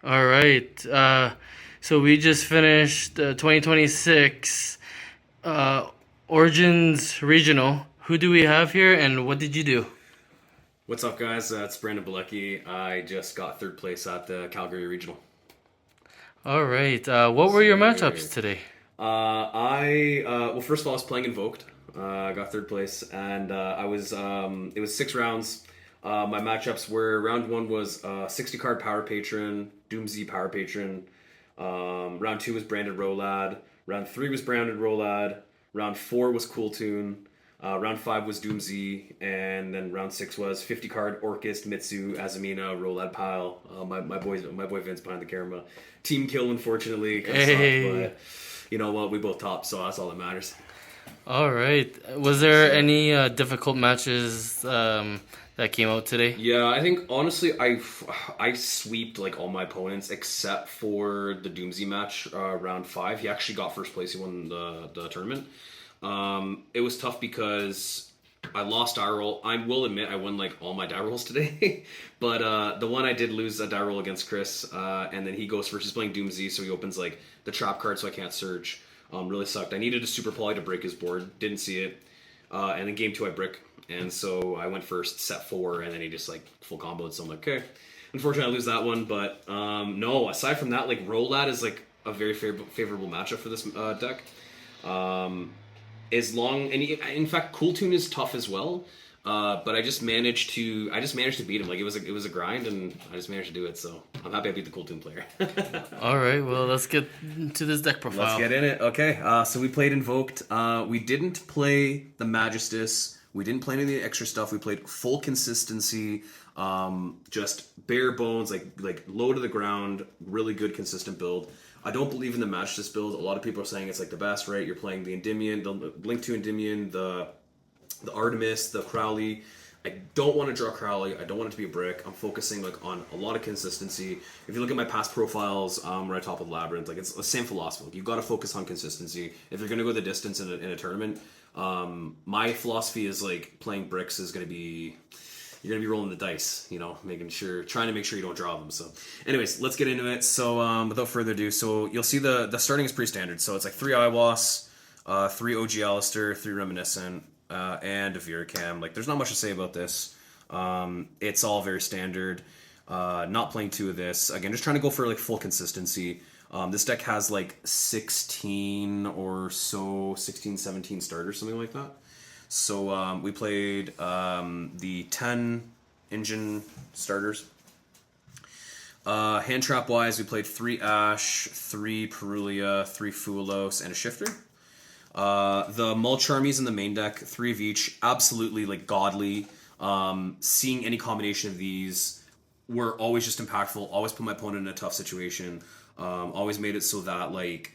All right. So we just finished 2026 uh, Origins Regional. Who do we have here, and what did you do? What's up, guys? It's Brandon Bilecki. I just got third place at the Calgary Regional. All right. What were your Sir. matchups today? Well, first of all, I was playing Invoked. I got third place, and it was 6 rounds. My matchups were round one was 60 card Power Patron, Doomsy Power Patron. Round two was branded ROLAD. Round three was branded ROLAD. Round four was Cool Tune. Round five was Doomsy, and then round six was 50 card Orcust, Mitsu, Azamina, ROLAD pile. My boy Vince behind the camera. Team kill, unfortunately, kind of sucked, Hey. but you know what? We both topped, so that's all that matters. All right. Was there So any difficult matches that came out today? yeah, I think honestly, I sweeped like all my opponents except for the Doomsy match, round five. He actually got first place. He won the tournament. It was tough because I lost die roll. I will admit I won like all my die rolls today, but the one I did lose a die roll against Chris, and then he goes first. He's playing Doomsy, so he opens like the trap card, so I can't search. Really sucked. I needed a super poly to break his board. Didn't see it, and then game two I brick, and so I went first set four, and then he just like full comboed. So I'm like, okay. Unfortunately, I lose that one, but no. Aside from that, like Rolad is like a very favorable matchup for this deck. Um, as long and in fact Cool Tune is tough as well, but I just managed to beat him. Like it was a grind, and I just managed to do it, so I'm happy I beat the Cool Tune player. All right. Well, let's get to this deck Let's profile. get in it. Okay, so we played Invoked. We didn't play the Magistus. We didn't play any of the extra stuff. We played full consistency, just bare bones, like low to the ground, really good consistent build. I don't believe in the Magistus build. A lot of people are saying it's like the best, right? You're playing the Endymion, the Link to Endymion, the Artemis, the Crowley. I don't want to draw Crowley. I don't want it to be a brick. I'm focusing like on a lot of consistency. If you look at my past profiles, where I top with Labyrinth, like it's the same philosophy. Like, you've got to focus on consistency. If you're going to go the distance in a tournament, my philosophy is like playing bricks is going to be you're going to be rolling the dice, you know, trying to make sure you don't draw them. So, anyways, let's get into it. So, without further ado, so you'll see the starting is pretty standard. So it's like 3 Iwas, 3 OG Alistair, 3 Reminiscent, and a Viracam. Like, there's not much to say about this. It's all very standard. Not playing 2 of this. Again, just trying to go for like full consistency. This deck has like 16 or so, 16, 17 starters, something like that. So we played the 10 engine starters. Hand trap wise, we played 3 Ash, 3 Perulia, 3 Fuelos, and a Shifter. The Mulch Armies in the main deck, 3 of each, absolutely like godly. Seeing any combination of these were always just impactful, always put my opponent in a tough situation. Always made it so that like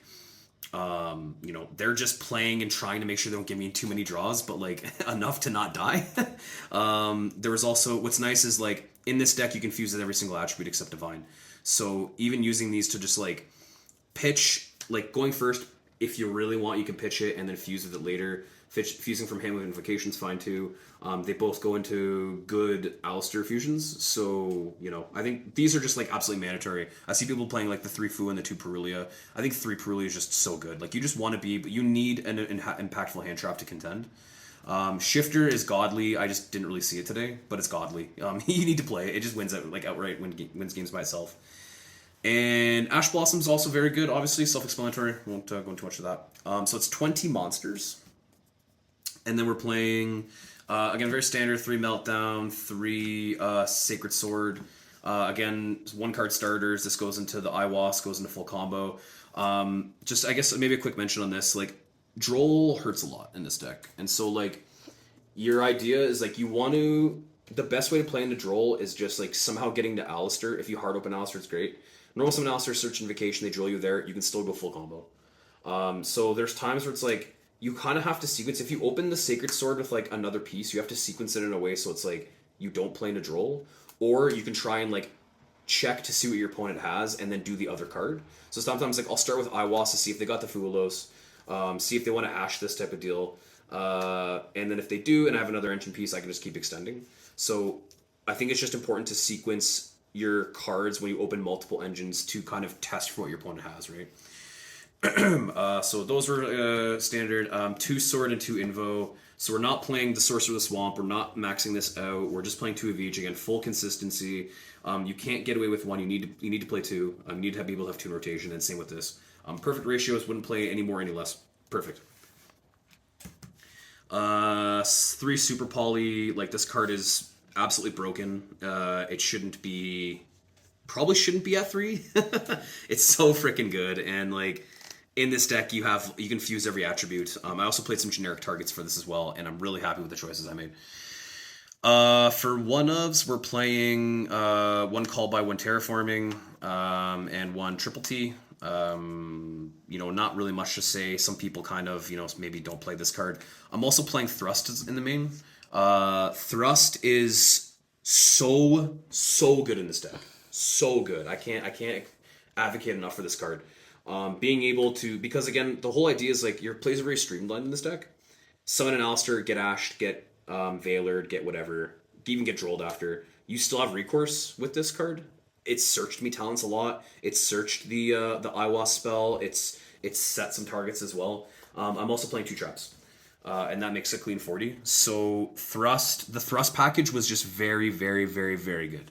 they're just playing and trying to make sure they don't give me too many draws, but like enough to not die. There was also what's nice is like in this deck you can fuse with every single attribute except divine. So even using these to just like pitch, like going first, if you really want, you can pitch it and then fuse with it later. Fusing from hand with invocation's fine too. They both go into good Alistair fusions, so I think these are just like absolutely mandatory. I see people playing like the 3 Fu and the 2 Perulia. I think 3 Perulia is just so good. Like you just want to be, but you need an impactful hand trap to contend. Shifter is godly. I just didn't really see it today, but it's godly. You need to play it. It just wins outright, wins games by itself. And Ash Blossom is also very good. Obviously, self-explanatory. Won't go into much of that. So it's 20 monsters. And then we're playing, again, very standard, 3 Meltdown, 3 Sacred Sword. Again, 1 card starters. This goes into the Iwas, goes into full combo. Just, I guess, maybe a quick mention on this. Like, Droll hurts a lot in this deck. And so, like, your idea is, like, you want to... The best way to play into Droll is just, like, somehow getting to Alistair. If you hard open Alistair, it's great. Normal summon Alistair, search Invocation, they drill you there. You can still go full combo. So there's times where it's, like... You kind of have to sequence. If you open the Sacred Sword with like another piece, you have to sequence it in a way so it's like you don't play into Droll, or you can try and like check to see what your opponent has and then do the other card. So sometimes like I'll start with Iwas to see if they got the Fuelos, see if they want to Ash this type of deal, and then if they do and I have another engine piece, I can just keep extending. So I think it's just important to sequence your cards when you open multiple engines to kind of test for what your opponent has, right? So those were standard. 2 sword and 2 invo. So we're not playing the Sorcerer of the Swamp. We're not maxing this out. We're just playing 2 of each. Again, full consistency. You can't get away with 1. You need to play 2. You need to have people have 2 in rotation. And same with this. Perfect ratios. Wouldn't play any more, any less. Perfect. 3 super poly. Like, this card is absolutely broken. It shouldn't be. Probably shouldn't be at 3. It's so freaking good, and like in this deck you can fuse every attribute. I also played some generic targets for this as well, and I'm really happy with the choices I made. For one-ofs, we're playing 1 call by 1 terraforming, and 1 triple T. Not really much to say. Some people kind of, maybe don't play this card. I'm also playing Thrust in the main. Thrust is so good in this deck. So good. I can't advocate enough for this card. Being able to, because again, the whole idea is like your plays are very streamlined in this deck. Summon an Alistair, get Ashed, get Veilered, get whatever, even get Drolled after. You still have recourse with this card. It's searched me talents a lot. It's searched the Iwas spell. It's set some targets as well. I'm also playing 2 traps. And that makes a clean 40. So the Thrust package was just very, very, very, very good.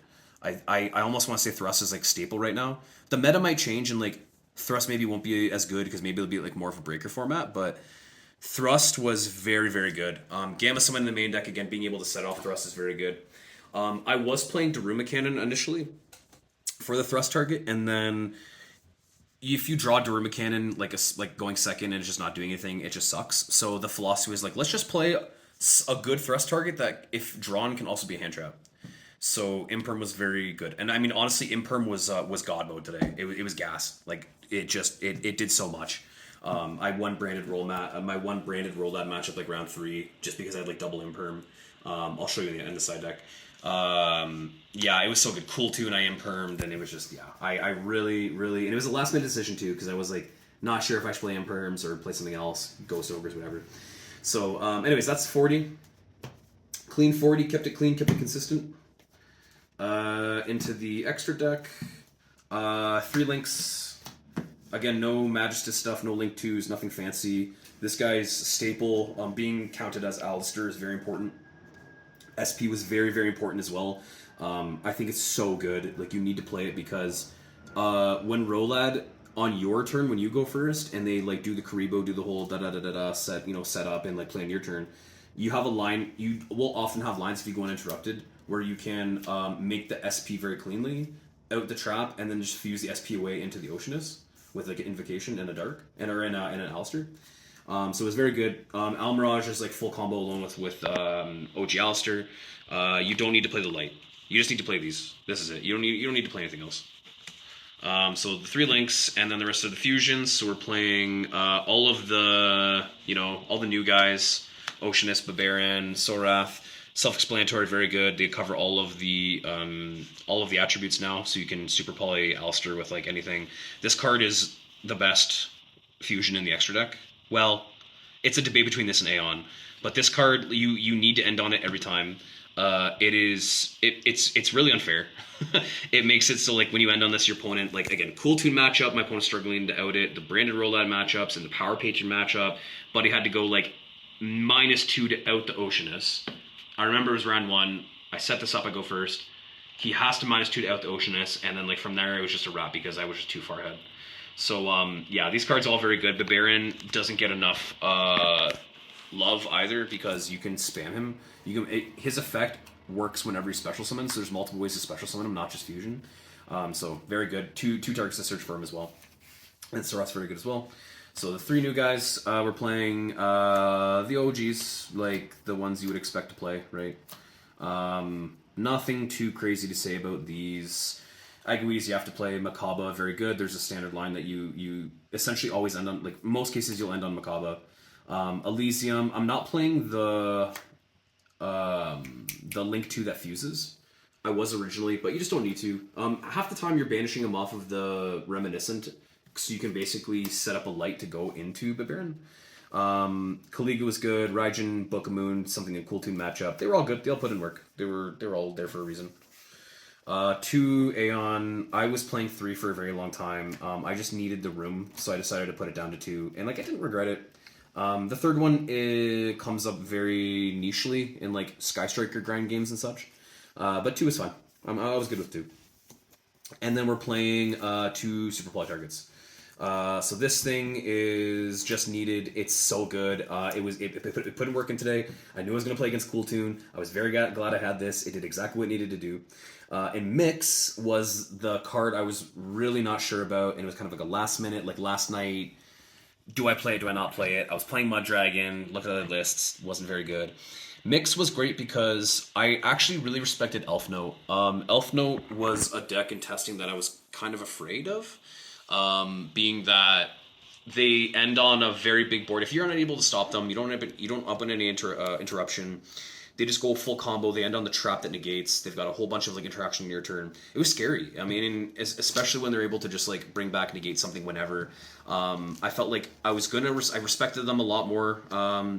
I almost want to say Thrust is like staple right now. The meta might change and like Thrust maybe won't be as good because maybe it'll be like more of a breaker format, but Thrust was very, very good. Gamma Summon in the main deck, again, being able to set off Thrust is very good. I was playing Daruma Cannon initially for the Thrust target, and then if you draw Daruma Cannon like going second and it's just not doing anything, it just sucks. So the philosophy is like, let's just play a good Thrust target that if drawn can also be a hand trap. So Imperm was very good, and I mean honestly, Imperm was God mode today. It was gas. Like it did so much. I won branded my one branded ROLAD matchup like round 3 just because I had like double Imperm. I'll show you in the side deck. Yeah, it was so good. Cool tune. I Impermed, and it was just I really and it was a last minute decision too because I was like not sure if I should play Imperms or play something else, Ghost Ogres, whatever. So anyways, that's 40. Clean 40. Kept it clean. Kept it consistent. Into the extra deck, 3 links. Again, no Magistus stuff, no Link 2s, nothing fancy. This guy's staple, being counted as Alistair is very important. SP was very, very important as well. I think it's so good. Like, you need to play it because when ROLAD, on your turn, when you go first, and they like do the Karibo, do the whole da-da-da-da-da set up and like play on your turn, you have a line, you will often have lines if you go uninterrupted, where you can make the SP very cleanly out the trap and then just fuse the SP away into the Oceanus with like an Invocation and a Dark and or in an Alistair. So it was very good. Almirage is like full combo along with OG Alistair. You don't need to play the light. You just need to play these. This is it. You don't need to play anything else. So the 3 links and then the rest of the fusions. So we're playing all of the all the new guys: Oceanus, Babaran, Sorath. Self-explanatory, very good. They cover all of the attributes now, so you can super poly Alistair with like anything. This card is the best fusion in the extra deck. Well, it's a debate between this and Aeon, but this card you need to end on it every time. It's really unfair. It makes it so like when you end on this, your opponent, like again, cool tune matchup, my opponent's struggling to out it. The branded ROLAD matchups and the Power Patron matchup, but he had to go like -2 to out the Oceanus. I remember it was round 1. I set this up. I go first. He has to -2 to out the Oceanus, and then like from there it was just a wrap because I was just too far ahead. So yeah, these cards are all very good. But Baron doesn't get enough love either because you can spam him. His effect works whenever you special summon. So there's multiple ways to special summon him, not just fusion. So very good. Two targets to search for him as well. And Sorath's very good as well. So the 3 new guys, we're playing the OGs, like the ones you would expect to play, right? Nothing too crazy to say about these. Aguiz, you have to play Makaba, very good. There's a standard line that you essentially always end on, like most cases you'll end on Makaba. Elysium, I'm not playing the Link 2 that fuses. I was originally, but you just don't need to. Half the time you're banishing them off of the Reminiscent, so you can basically set up a light to go into Babaran. Kaliga was good. Raijin, Book of Moon, something in Cool Tune matchup. They were all good. They all put in work. They were all there for a reason. Two Aeon. I was playing three for a very long time. I just needed the room, so I decided to put it down to two, and like I didn't regret it. The third one comes up very nichely in like Sky Striker grind games and such, but two is fine. I was good with two. And then we're playing two super poly targets. So this thing is just needed. It's so good. It put in work in today. I knew I was going to play against Cool Tune. I was very glad I had this. It did exactly what it needed to do. And Mix was the card I was really not sure about, and it was kind of like a last minute, like last night. Do I play it? Do I not play it? I was playing Mud Dragon. Looked at other lists. Wasn't very good. Mix was great because I actually really respected Elf Note. Elf Note was a deck in testing that I was kind of afraid of, being that they end on a very big board. If you're unable to stop them, you don't open any interruption. They just go full combo. They end on the trap that negates. They've got a whole bunch of like interaction in your turn. It was scary. I mean, especially when they're able to just like bring back negate something whenever. I felt like I was gonna. I respected them a lot more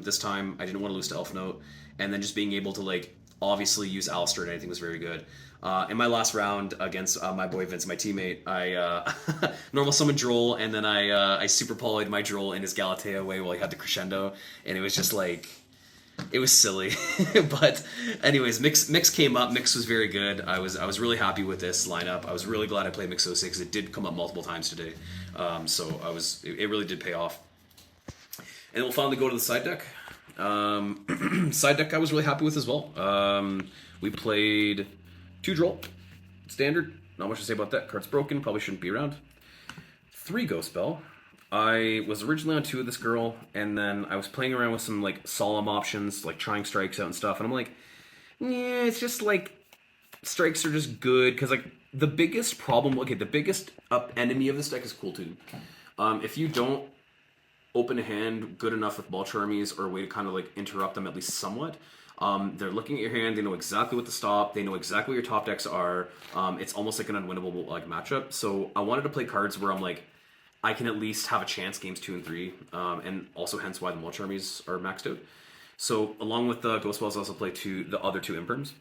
this time. I didn't want to lose to Elf Note, and then just being able to like obviously use Alistair and anything was very good. In my last round against my boy Vince, my teammate, I normal summoned Droll, and then I super polyed my Droll in his Galatea away while he had the crescendo, and it was just like. It was silly, but anyways, Mix came up. Mix was very good. I was really happy with this lineup. I was really glad I played Mix 06. It did come up multiple times today, so it really did pay off. And we'll finally go to the side deck. Side deck I was really happy with as well. We played two Droll, standard. Not much to say about that. Card's broken. Probably shouldn't be around. 3 Ghost Bell. I was originally on 2 of this girl, and then I was playing around with some like solemn options, like trying strikes out and stuff, and I'm like, yeah, it's just like strikes are just good because like the biggest problem, the biggest enemy of this deck is Cool Tune. If you don't open a hand good enough with Mulch Armies or a way to kind of like interrupt them at least somewhat, they're looking at your hand. They know exactly what to stop. They know exactly what your top decks are. It's almost like an unwinnable like matchup. So I wanted to play cards where I'm like. I can at least have a chance games 2 and 3, and also hence why the Mulch Armies are maxed out. So along with the Ghost Bells, I also play the other 2 Imperms.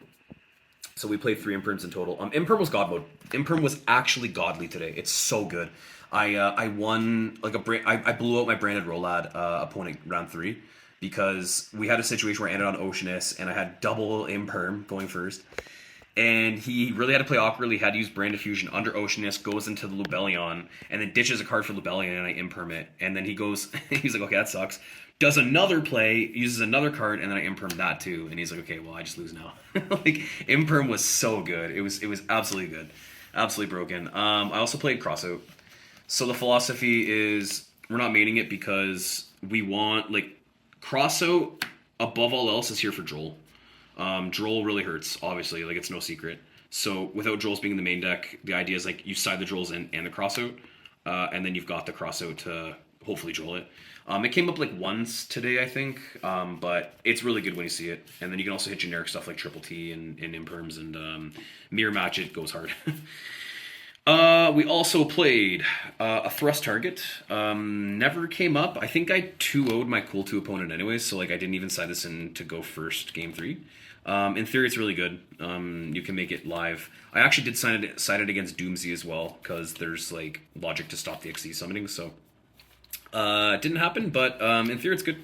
So we played 3 Imperms in total. Imperm was God mode. Imperm was actually godly today. It's so good. I won like I blew out my branded ROLAD opponent round 3 because we had a situation where I ended on Oceanus and I had double Imperm going first. And he really had to play awkwardly, had to use Brand Diffusion under Oceanus, goes into the Lubellion, and then ditches a card for Lubellion, and I imperm it. And then he goes, he's like, okay, that sucks. Does another play, uses another card, and then I imperm that too. And he's like, okay, well, I just lose now. Like, imperm was so good. It was absolutely good. Absolutely broken. I also played Crossout. So the philosophy is, we're not maining it because we want, like, Crossout, above all else, is here for Droll. Droll really hurts, obviously, like it's no secret. So without Drolls being in the main deck, the idea is like you side the Drolls in and the Crossout, and then you've got the Crossout to hopefully Droll it. It came up like once today, I think, but it's really good when you see it. And then you can also hit generic stuff like Triple T and Imperms and Mirror Match. It goes hard. We also played a Thrust Target. Never came up. I think I 2-0'd my Cool 2 opponent anyways, so like I didn't even side this in to go first game 3. In theory, it's really good. You can make it live. I actually did side it against Doomsy as well, because there's like logic to stop the XD summoning, so it didn't happen, but in theory, it's good.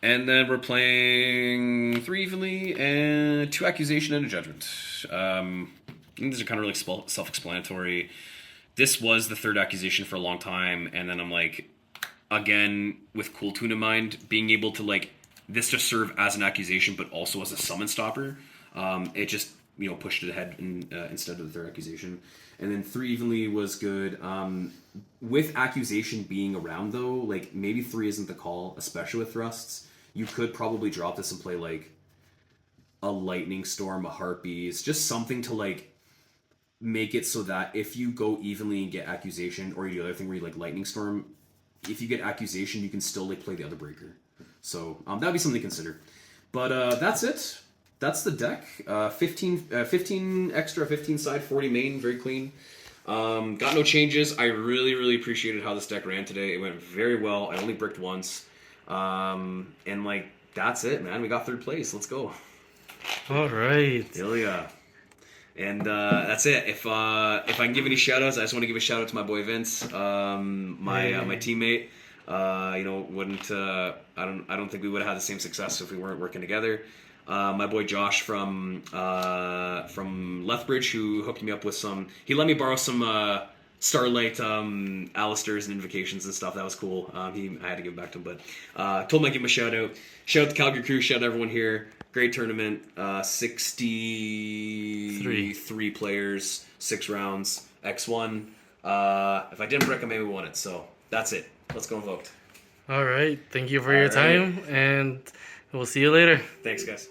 And then we're playing 3 Evenly and 2 Accusation and a Judgment. I think these are kind of really self-explanatory. This was the 3rd accusation for a long time, and then I'm like, again, with Cool Tune in mind, being able to like this to serve as an accusation, but also as a summon stopper. It just pushed it ahead instead of the 3rd accusation. And then 3 Evenly was good. With accusation being around though, like maybe 3 isn't the call, especially with thrusts. You could probably drop this and play like a Lightning Storm, a Harpies, just something to like make it so that if you go evenly and get accusation, or you do the other thing where you like Lightning Storm, if you get accusation, you can still like play the other breaker. So that'd be something to consider. But that's it. That's the deck. 15 extra, 15 side, 40 main, very clean. Got no changes. I really, really appreciated how this deck ran today. It went very well. I only bricked once. And like, that's it, man. We got 3rd place. Let's go. All right. Hell yeah. And that's it. If I can give any shout outs, I just want to give a shout out to my boy Vince, my teammate. Wouldn't I don't think we would have had the same success if we weren't working together. My boy Josh from Lethbridge, who hooked me up with he let me borrow some Starlight Alistairs and Invocations and stuff. That was cool. I had to give it back to him, but told him I'd give him a shout out. Shout out to Calgary crew. Shout out to everyone here. Great tournament. 63 players, 6 rounds. X1. If I didn't break, I maybe won it. So that's it. Let's go Invoked. All right. Thank you for your time, and we'll see you later. Thanks, guys.